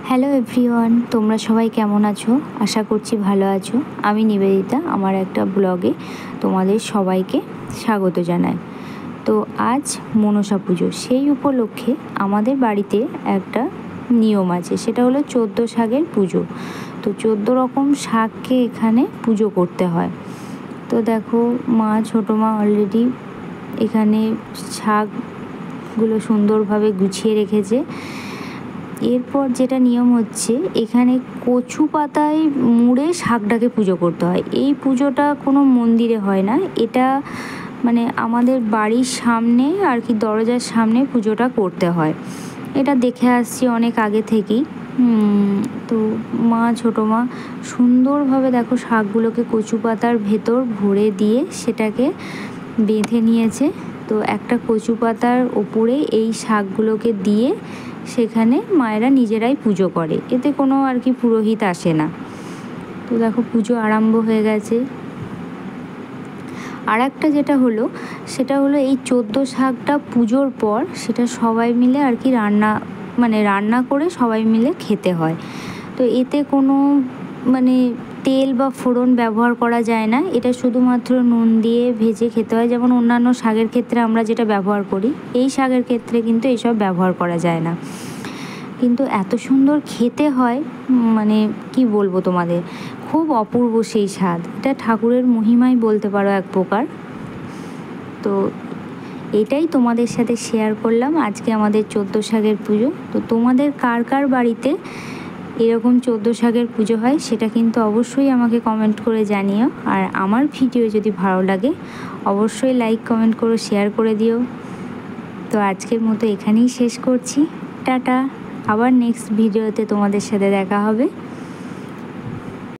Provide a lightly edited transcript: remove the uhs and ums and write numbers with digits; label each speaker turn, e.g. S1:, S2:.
S1: Hello everyone, তোমরা সবাই কেমন আছো? আশা করছি ভালো আছো। আমি নিবেদিতা, আমার একটা ব্লগে তোমাদের সবাইকে স্বাগত জানাই। তো আজ মনসা পুজো, সেই উপলক্ষে আমাদের বাড়িতে একটা নিয়ম আছে, সেটা হলো 14 শাকের পুজো। তো 14 রকম শাককে এখানে পুজো করতে হয়। তো দেখো, ছোটো মা অলরেডি এখানে শাকগুলো সুন্দরভাবে গুছিয়ে রেখেছে। এরপর যেটা নিয়ম হচ্ছে, এখানে কচু পাতায় মুড়ে শাকটাকে পুজো করতে হয়। এই পুজোটা কোনো মন্দিরে হয় না, এটা মানে আমাদের বাড়ির সামনে আর কি, দরজার সামনে পুজোটা করতে হয়। এটা দেখে আসছি অনেক আগে থেকেই। তো ছোটো মা সুন্দরভাবে দেখো শাকগুলোকে কচু পাতার ভেতর ভরে দিয়ে সেটাকে বেঁধে নিয়েছে। তো একটা কচু পাতার ওপরে এই শাকগুলোকে দিয়ে সেখানে মায়েরা নিজেরাই পুজো করে, এতে কোনো আর কি পুরোহিত আসে না। তো দেখো, পুজো আরম্ভ হয়ে গেছে। আর একটা যেটা হলো, সেটা হলো এই 14 শাকটা পুজোর পর সেটা সবাই মিলে আর কি রান্না করে সবাই মিলে খেতে হয়। তো এতে কোনো তেল বা ফোড়ন ব্যবহার করা যায় না, এটা শুধুমাত্র নুন দিয়ে ভেজে খেতে হয়। যেমন অন্যান্য শাকের ক্ষেত্রে আমরা যেটা ব্যবহার করি, এই শাকের ক্ষেত্রে কিন্তু এইসব ব্যবহার করা যায় না। কিন্তু এত সুন্দর খেতে হয়, কি বলবো তোমাদের, খুব অপূর্ব সেই স্বাদ। এটা ঠাকুরের মহিমাই বলতে পারো এক প্রকার। তো এটাই তোমাদের সাথে শেয়ার করলাম আজকে আমাদের 14 শাকের পুজো। তো তোমাদের কার কার বাড়িতে এরকম 14 শাকের পুজো হয় সেটা কিন্তু অবশ্যই আমাকে কমেন্ট করে জানিও। আর আমার ভিডিও যদি ভালো লাগে অবশ্যই লাইক, কমেন্ট করো, শেয়ার করে দিও। তো আজকের মতো এখানেই শেষ করছি। টাটা, আবার নেক্সট ভিডিওতে তোমাদের সাথে দেখা হবে।